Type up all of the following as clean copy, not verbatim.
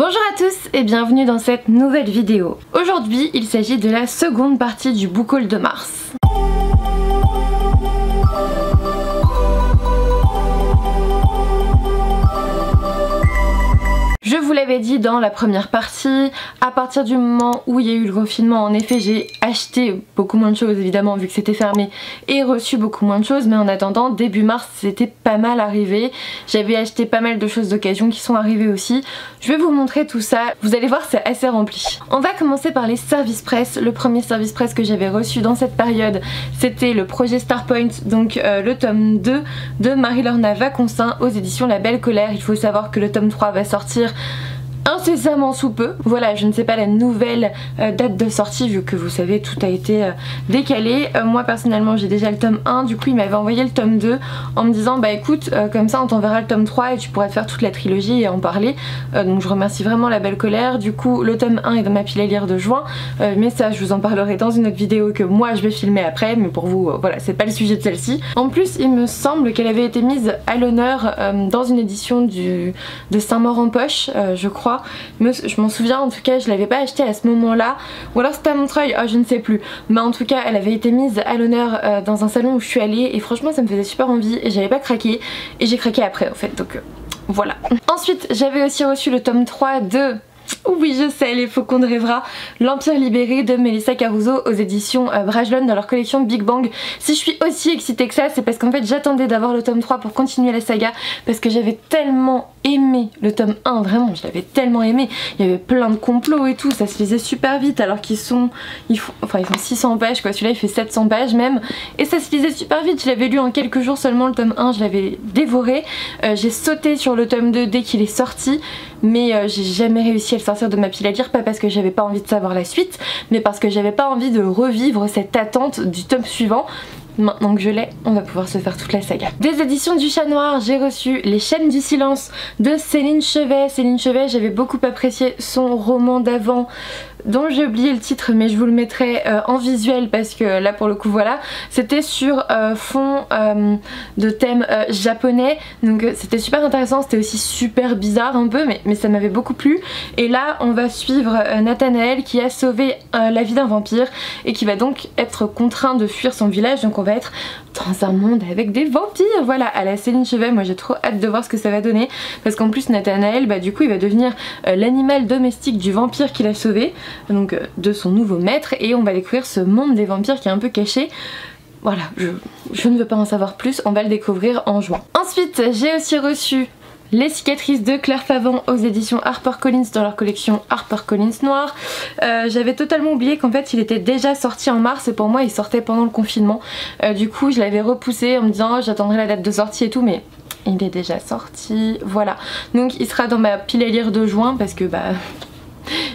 Bonjour à tous et bienvenue dans cette nouvelle vidéo. Aujourd'hui il s'agit de la seconde partie du book haul de mars. Je vous l'avais dit dans la première partie, à partir du moment où il y a eu le confinement, en effet j'ai acheté beaucoup moins de choses évidemment vu que c'était fermé et reçu beaucoup moins de choses, mais en attendant début mars c'était pas mal arrivé. J'avais acheté pas mal de choses d'occasion qui sont arrivées aussi. Je vais vous montrer tout ça, vous allez voir c'est assez rempli. On va commencer par les services presse. Le premier service presse que j'avais reçu dans cette période c'était le projet Starpoint, donc le tome 2 de Marie-Laure Vaconssin aux éditions La Belle Colère. Il faut savoir que le tome 3 va sortir incessamment sous peu. Voilà, je ne sais pas la nouvelle date de sortie vu que vous savez tout a été décalé. Moi personnellement j'ai déjà le tome 1, du coup il m'avait envoyé le tome 2 en me disant bah écoute comme ça on t'enverra le tome 3 et tu pourras te faire toute la trilogie et en parler. Donc je remercie vraiment La Belle Colère. Du coup le tome 1 est dans ma pile à lire de juin, mais ça je vous en parlerai dans une autre vidéo que moi je vais filmer après, mais pour vous voilà c'est pas le sujet de celle-ci. En plus il me semble qu'elle avait été mise à l'honneur dans une édition de Saint-Maur-en-Poche je crois. Mais je m'en souviens, en tout cas je l'avais pas acheté à ce moment là ou alors c'était à Montreuil, je ne sais plus, mais en tout cas elle avait été mise à l'honneur dans un salon où je suis allée et franchement ça me faisait super envie et j'avais pas craqué et j'ai craqué après en fait, donc voilà. Ensuite j'avais aussi reçu le tome 3 de... Oui je sais, Les Faucons de Rêvera, L'Empire libéré de Melissa Caruso aux éditions Brajlon dans leur collection Big Bang. Si je suis aussi excitée que ça c'est parce qu'en fait j'attendais d'avoir le tome 3 pour continuer la saga, parce que j'avais tellement aimé le tome 1, vraiment je l'avais tellement aimé. Il y avait plein de complots et tout, ça se lisait super vite alors qu'ils font 600 pages quoi, celui-là il fait 700 pages même et ça se lisait super vite. Je l'avais lu en quelques jours seulement le tome 1, je l'avais dévoré. J'ai sauté sur le tome 2 dès qu'il est sorti, mais j'ai jamais réussi à le sortir de ma pile à lire, pas parce que j'avais pas envie de savoir la suite, mais parce que j'avais pas envie de revivre cette attente du tome suivant. Maintenant que je l'ai, on va pouvoir se faire toute la saga. Des éditions du Chat Noir, j'ai reçu Les Chaînes du Silence de Céline Chevet. Céline Chevet, j'avais beaucoup apprécié son roman d'avant dont j'ai oublié le titre mais je vous le mettrai en visuel parce que là pour le coup voilà, c'était sur fond de thème japonais, donc c'était super intéressant, c'était aussi super bizarre un peu mais ça m'avait beaucoup plu. Et là on va suivre Nathanaël qui a sauvé la vie d'un vampire et qui va donc être contraint de fuir son village, donc on va être dans un monde avec des vampires, voilà, à la Céline Chevet. Moi j'ai trop hâte de voir ce que ça va donner parce qu'en plus Nathanaël bah du coup il va devenir l'animal domestique du vampire qu'il a sauvé, donc de son nouveau maître, et on va découvrir ce monde des vampires qui est un peu caché. Voilà, je ne veux pas en savoir plus, on va le découvrir en juin. Ensuite j'ai aussi reçu Les cicatrices de Claire Favant aux éditions HarperCollins dans leur collection HarperCollins Noir. J'avais totalement oublié qu'en fait il était déjà sorti en mars et pour moi il sortait pendant le confinement. Du coup je l'avais repoussé en me disant j'attendrai la date de sortie et tout, mais il est déjà sorti, voilà. Donc il sera dans ma pile à lire de juin parce que bah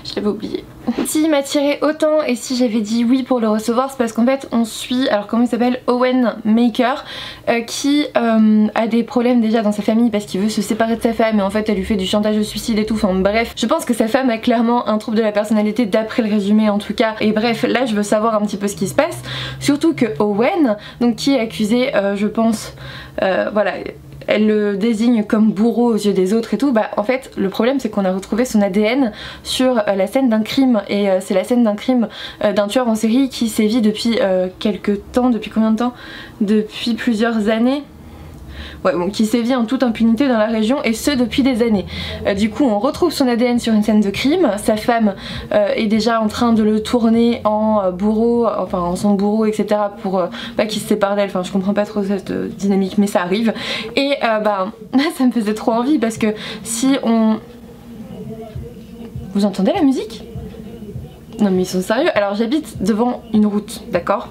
je l'avais oublié. S'il m'attirait autant et si j'avais dit oui pour le recevoir, c'est parce qu'en fait on suit, alors comment il s'appelle, Owen Maker, qui a des problèmes déjà dans sa famille parce qu'il veut se séparer de sa femme et en fait elle lui fait du chantage au suicide et tout, enfin bref. Je pense que sa femme a clairement un trouble de la personnalité d'après le résumé en tout cas, et bref là je veux savoir un petit peu ce qui se passe, surtout que Owen, donc qui est accusé je pense, voilà, elle le désigne comme bourreau aux yeux des autres et tout, bah en fait le problème c'est qu'on a retrouvé son ADN sur la scène d'un crime, et c'est la scène d'un crime d'un tueur en série qui sévit depuis quelques temps, depuis combien de temps? Depuis plusieurs années. Ouais, bon, qui sévit en toute impunité dans la région et ce depuis des années. Du coup on retrouve son ADN sur une scène de crime, sa femme est déjà en train de le tourner en bourreau, enfin en son bourreau etc, pour pas qu'il se sépare d'elle, enfin je comprends pas trop cette dynamique mais ça arrive. Et bah ça me faisait trop envie parce que si on... Vous entendez la musique? Non mais ils sont sérieux. Alors j'habite devant une route, d'accord?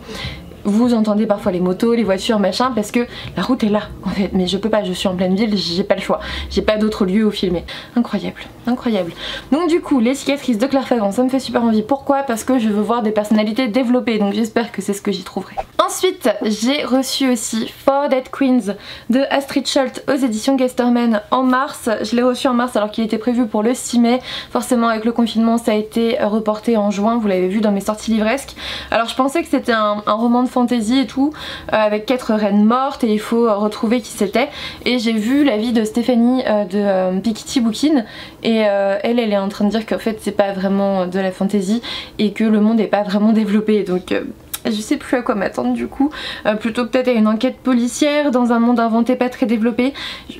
Vous entendez parfois les motos, les voitures, machin, parce que la route est là en fait, mais je peux pas, je suis en pleine ville, j'ai pas le choix, j'ai pas d'autre lieu où filmer. Incroyable, incroyable. Donc du coup, Les cicatrices de Claire Favant, ça me fait super envie. Pourquoi? Parce que je veux voir des personnalités développées, donc j'espère que c'est ce que j'y trouverai. Ensuite j'ai reçu aussi For Dead Queens de Astrid Schultz aux éditions Gasterman en mars. Je l'ai reçu en mars alors qu'il était prévu pour le 6 mai. Forcément avec le confinement ça a été reporté en juin, vous l'avez vu dans mes sorties livresques. Alors je pensais que c'était un roman de fantasy et tout, avec 4 reines mortes et il faut retrouver qui c'était. Et j'ai vu l'avis de Stéphanie de Piketty Bookin et elle est en train de dire qu'en fait c'est pas vraiment de la fantasy et que le monde est pas vraiment développé, donc je sais plus à quoi m'attendre du coup, plutôt peut-être à une enquête policière dans un monde inventé pas très développé,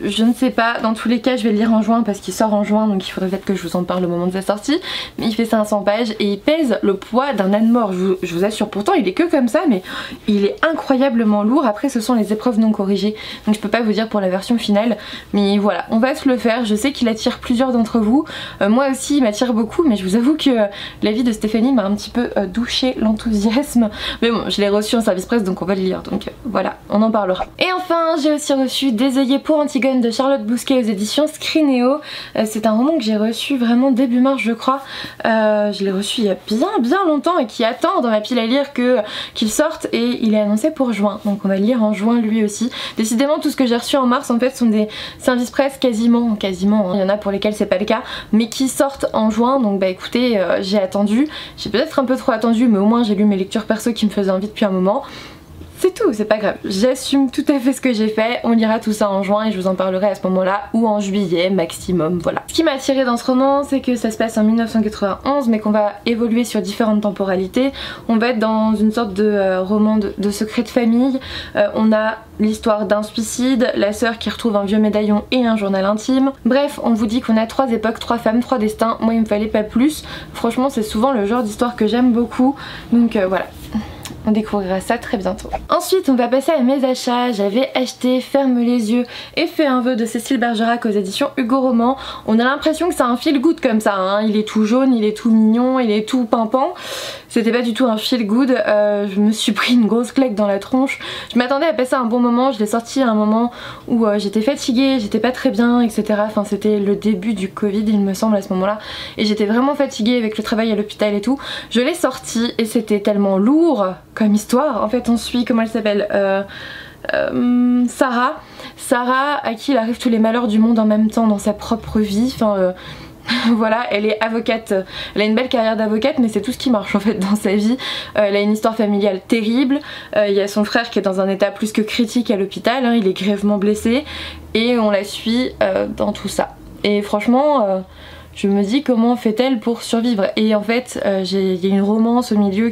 je ne sais pas. Dans tous les cas je vais le lire en juin parce qu'il sort en juin, donc il faudrait peut-être que je vous en parle au moment de sa sortie, mais il fait 500 pages et il pèse le poids d'un âne mort, je vous assure. Pourtant il est que comme ça mais il est incroyablement lourd. Après ce sont les épreuves non corrigées donc je peux pas vous dire pour la version finale, mais voilà, on va se le faire. Je sais qu'il attire plusieurs d'entre vous, moi aussi il m'attire beaucoup, mais je vous avoue que l'avis de Stéphanie m'a un petit peu douché l'enthousiasme. Mais bon, je l'ai reçu en service presse donc on va le lire, donc voilà, on en parlera. Et enfin j'ai aussi reçu Des œillets pour Antigone de Charlotte Bousquet aux éditions Scrineo. C'est un roman que j'ai reçu vraiment début mars je crois. Je l'ai reçu il y a bien longtemps et qui attend dans ma pile à lire qu'il sorte, et il est annoncé pour juin, donc on va le lire en juin lui aussi. Décidément tout ce que j'ai reçu en mars en fait sont des services presse quasiment hein. Il y en a pour lesquels c'est pas le cas mais qui sortent en juin, donc bah écoutez j'ai attendu, j'ai peut-être un peu trop attendu mais au moins j'ai lu mes lectures perso qui me faisaient envie depuis un moment. C'est tout, c'est pas grave, j'assume tout à fait ce que j'ai fait, on lira tout ça en juin et je vous en parlerai à ce moment là ou en juillet maximum, voilà. Ce qui m'a attiré dans ce roman c'est que ça se passe en 1991 mais qu'on va évoluer sur différentes temporalités. On va être dans une sorte de roman de secret de famille. On a l'histoire d'un suicide, la sœur qui retrouve un vieux médaillon et un journal intime. Bref, on vous dit qu'on a 3 époques, 3 femmes, 3 destins. Moi il me fallait pas plus, franchement c'est souvent le genre d'histoire que j'aime beaucoup, donc voilà. On découvrira ça très bientôt. Ensuite on va passer à mes achats. J'avais acheté Ferme les yeux et fait un vœu de Cécile Bergerac aux éditions Hugo Roman. On a l'impression que c'est un feel good comme ça hein. Il est tout jaune, il est tout mignon, il est tout pimpant. C'était pas du tout un feel good, je me suis pris une grosse claque dans la tronche. Je m'attendais à passer un bon moment, je l'ai sorti à un moment où j'étais fatiguée, j'étais pas très bien, etc. Enfin c'était le début du Covid il me semble à ce moment là, et j'étais vraiment fatiguée avec le travail à l'hôpital et tout. Je l'ai sorti et c'était tellement lourd comme histoire. En fait on suit, comment elle s'appelle, Sarah à qui il arrive tous les malheurs du monde en même temps dans sa propre vie. Enfin voilà, elle est avocate, elle a une belle carrière d'avocate mais c'est tout ce qui marche en fait dans sa vie. Elle a une histoire familiale terrible, il y a son frère qui est dans un état plus que critique à l'hôpital, hein, il est grièvement blessé et on la suit dans tout ça. Et franchement je me dis comment fait-elle pour survivre, et en fait il y a une romance au milieu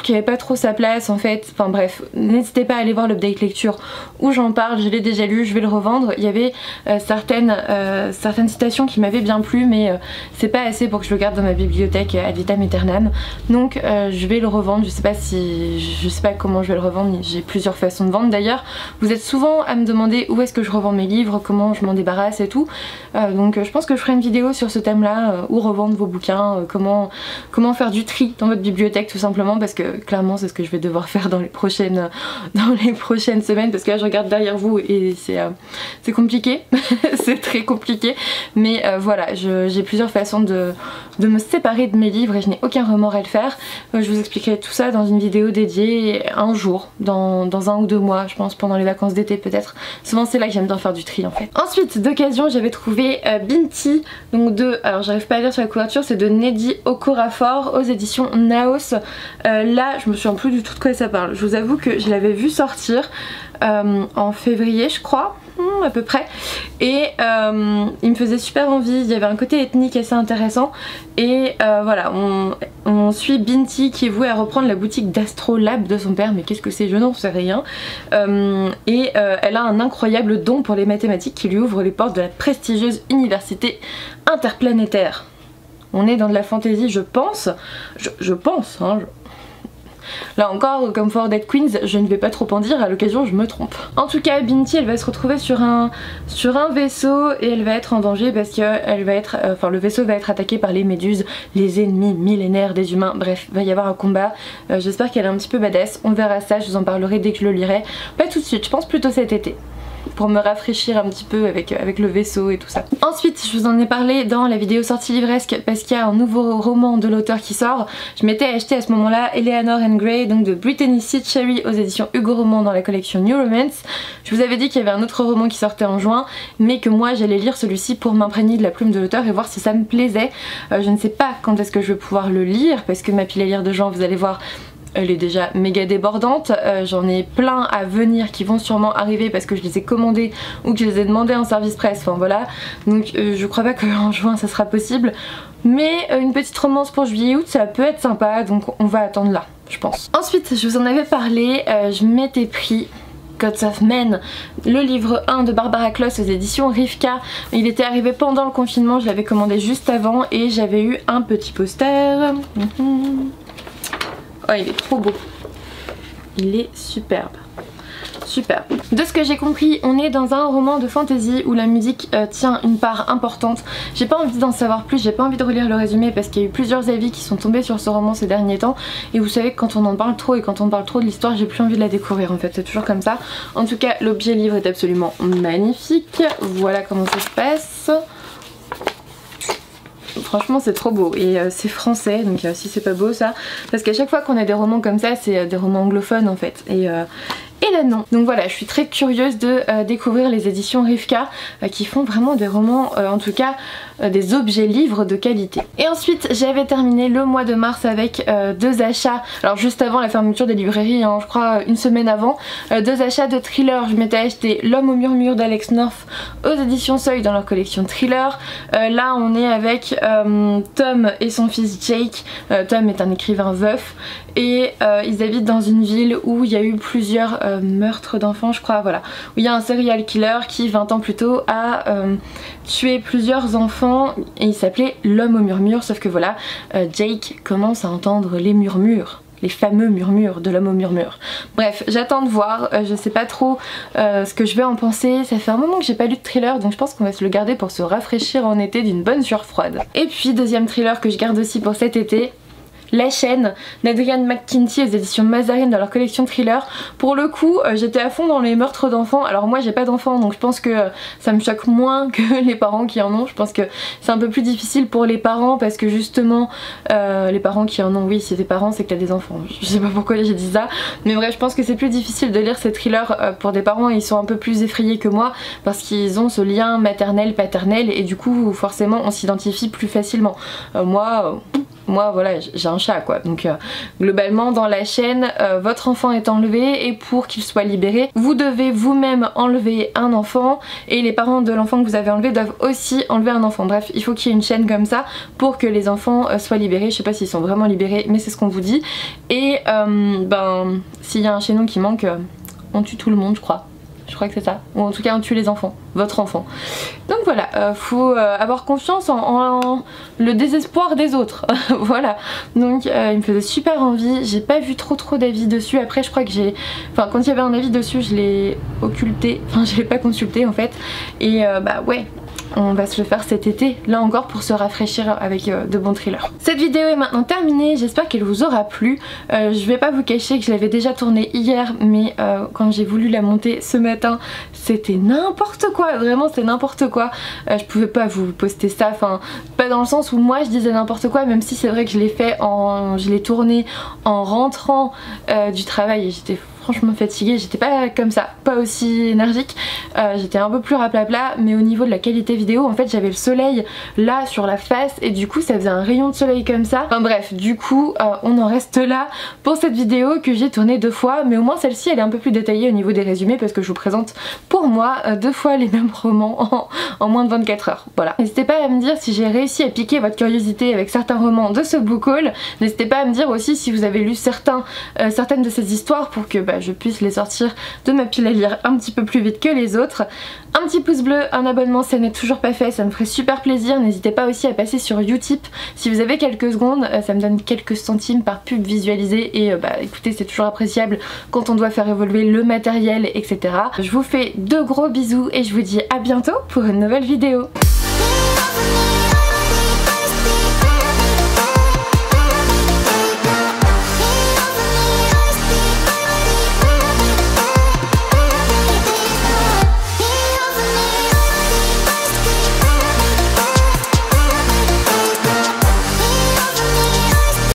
qui avait pas trop sa place en fait. Enfin bref, n'hésitez pas à aller voir l'update lecture où j'en parle, je l'ai déjà lu, je vais le revendre. Il y avait certaines citations qui m'avaient bien plu mais c'est pas assez pour que je le garde dans ma bibliothèque ad vitam aeternam, donc je vais le revendre. Je sais pas comment je vais le revendre, j'ai plusieurs façons de vendre d'ailleurs. Vous êtes souvent à me demander où est-ce que je revends mes livres, comment je m'en débarrasse et tout, donc je pense que je ferai une vidéo sur ce thème là, où revendre vos bouquins, comment faire du tri dans votre bibliothèque tout simplement, parce que clairement c'est ce que je vais devoir faire dans les prochaines semaines, parce que là je regarde derrière vous et c'est compliqué c'est très compliqué, mais voilà, j'ai plusieurs façons de me séparer de mes livres et je n'ai aucun remords à le faire. Je vous expliquerai tout ça dans une vidéo dédiée un jour, dans 1 ou 2 mois je pense, pendant les vacances d'été peut-être. Souvent c'est là que j'aime bien faire du tri en fait. Ensuite d'occasion j'avais trouvé Binti, donc alors j'arrive pas à lire sur la couverture, c'est de Nnedi Okorafor aux éditions Naos. Là je me souviens plus du tout de quoi ça parle, je vous avoue que je l'avais vu sortir en février je crois, à peu près, et il me faisait super envie. Il y avait un côté ethnique assez intéressant et voilà, on suit Binti qui est vouée à reprendre la boutique d'Astrolabe de son père, mais qu'est-ce que c'est, je n'en sais rien, et elle a un incroyable don pour les mathématiques qui lui ouvre les portes de la prestigieuse université interplanétaire. On est dans de la fantaisie je pense, je pense hein, Là encore, comme For Dead Queens, je ne vais pas trop en dire, à l'occasion je me trompe. En tout cas, Binti elle va se retrouver sur un vaisseau et elle va être en danger parce que le vaisseau va être attaqué par les méduses, les ennemis millénaires des humains. Bref, va y avoir un combat. J'espère qu'elle est un petit peu badass, on verra ça, je vous en parlerai dès que je le lirai. Pas tout de suite, je pense plutôt cet été. pour me rafraîchir un petit peu avec le vaisseau et tout ça. Ensuite je vous en ai parlé dans la vidéo sortie livresque parce qu'il y a un nouveau roman de l'auteur qui sort. Je m'étais acheté à ce moment là Eleanor and Gray, donc de Brittany C. Cherry aux éditions Hugo Roman dans la collection New Romance. Je vous avais dit qu'il y avait un autre roman qui sortait en juin mais que moi j'allais lire celui-ci pour m'imprégner de la plume de l'auteur et voir si ça me plaisait. Je ne sais pas quand est-ce que je vais pouvoir le lire parce que ma pile à lire de juin, vous allez voir, elle est déjà méga débordante. J'en ai plein à venir qui vont sûrement arriver parce que je les ai commandés ou que je les ai demandés en service presse, enfin voilà. Donc je crois pas qu'en juin ça sera possible. Mais une petite romance pour juillet-août ça peut être sympa, donc on va attendre là je pense. Ensuite je vous en avais parlé, je m'étais pris Gods of Men, le livre 1 de Barbara Kloss aux éditions Rivka. Il était arrivé pendant le confinement, je l'avais commandé juste avant et j'avais eu un petit poster. Oh il est trop beau, il est superbe. Super. De ce que j'ai compris, on est dans un roman de fantasy où la musique tient une part importante. J'ai pas envie d'en savoir plus, j'ai pas envie de relire le résumé parce qu'il y a eu plusieurs avis qui sont tombés sur ce roman ces derniers temps. Et vous savez que quand on en parle trop et quand on parle trop de l'histoire, j'ai plus envie de la découvrir en fait, c'est toujours comme ça. En tout cas, l'objet livre est absolument magnifique. Voilà comment ça se passe. Franchement c'est trop beau et c'est français donc si c'est pas beau ça, parce qu'à chaque fois qu'on a des romans comme ça c'est des romans anglophones en fait et là non. Donc voilà, je suis très curieuse de découvrir les éditions Rivka qui font vraiment des romans, en tout cas des objets livres de qualité. Et ensuite j'avais terminé le mois de mars avec deux achats, alors juste avant la fermeture des librairies, hein, je crois une semaine avant, deux achats de thrillers. Je m'étais acheté L'Homme au murmure d'Alex North aux éditions Seuil dans leur collection thriller. Là on est avec Tom et son fils Jake. Tom est un écrivain veuf et ils habitent dans une ville où il y a eu plusieurs meurtres d'enfants je crois, voilà, où il y a un serial killer qui 20 ans plus tôt a tué plusieurs enfants et il s'appelait L'Homme au murmure, sauf que voilà, Jake commence à entendre les murmures, les fameux murmures de L'Homme au murmure. Bref, j'attends de voir, je sais pas trop ce que je vais en penser. Ça fait un moment que j'ai pas lu de thriller donc je pense qu'on va se le garder pour se rafraîchir en été d'une bonne sueur froide. Et puis deuxième thriller que je garde aussi pour cet été, La chaîne d'Adrienne McKinty aux éditions Mazarine dans leur collection thriller. Pour le coup j'étais à fond dans les meurtres d'enfants. Alors moi j'ai pas d'enfants donc je pense que ça me choque moins que les parents qui en ont. Je pense que c'est un peu plus difficile pour les parents parce que justement les parents qui en ont, oui si t'es parents c'est que t'as des enfants. Je sais pas pourquoi j'ai dit ça, mais bref je pense que c'est plus difficile de lire ces thrillers pour des parents et ils sont un peu plus effrayés que moi parce qu'ils ont ce lien maternel paternel et du coup forcément on s'identifie plus facilement. Moi voilà, j'ai un chat quoi, donc globalement dans la chaîne votre enfant est enlevé et pour qu'il soit libéré vous devez vous-même enlever un enfant et les parents de l'enfant que vous avez enlevé doivent aussi enlever un enfant. Bref, il faut qu'il y ait une chaîne comme ça pour que les enfants soient libérés. Je sais pas s'ils sont vraiment libérés mais c'est ce qu'on vous dit et ben s'il y a un chaînon qui manque on tue tout le monde je crois. Je crois que c'est ça, ou en tout cas on tue les enfants, votre enfant. Donc voilà, faut avoir confiance en le désespoir des autres. Voilà, donc il me faisait super envie. J'ai pas vu trop d'avis dessus. Après je crois que j'ai, enfin quand il y avait un avis dessus je l'ai occulté, enfin je l'ai pas consulté en fait. Et bah ouais, on va se le faire cet été, là encore pour se rafraîchir avec de bons thrillers. Cette vidéo est maintenant terminée, j'espère qu'elle vous aura plu. Je vais pas vous cacher que je l'avais déjà tournée hier, mais quand j'ai voulu la monter ce matin, c'était n'importe quoi, vraiment c'est n'importe quoi. Je pouvais pas vous poster ça, enfin pas dans le sens où moi je disais n'importe quoi, même si c'est vrai que je l'ai fait je l'ai tourné en rentrant du travail et j'étais franchement fatiguée, j'étais pas comme ça, pas aussi énergique, j'étais un peu plus raplapla, mais au niveau de la qualité vidéo en fait j'avais le soleil là sur la face et du coup ça faisait un rayon de soleil comme ça. Enfin bref, du coup on en reste là pour cette vidéo que j'ai tournée 2 fois, mais au moins celle-ci elle est un peu plus détaillée au niveau des résumés parce que je vous présente pour moi 2 fois les mêmes romans en moins de 24 heures. Voilà. N'hésitez pas à me dire si j'ai réussi à piquer votre curiosité avec certains romans de ce book haul. N'hésitez pas à me dire aussi si vous avez lu certaines de ces histoires pour que je puisse les sortir de ma pile à lire un petit peu plus vite que les autres. Un petit pouce bleu, un abonnement si ça n'est toujours pas fait, ça me ferait super plaisir. N'hésitez pas aussi à passer sur Utip si vous avez quelques secondes, ça me donne quelques centimes par pub visualisée et écoutez c'est toujours appréciable quand on doit faire évoluer le matériel etc. Je vous fais de gros bisous et je vous dis à bientôt pour une nouvelle vidéo.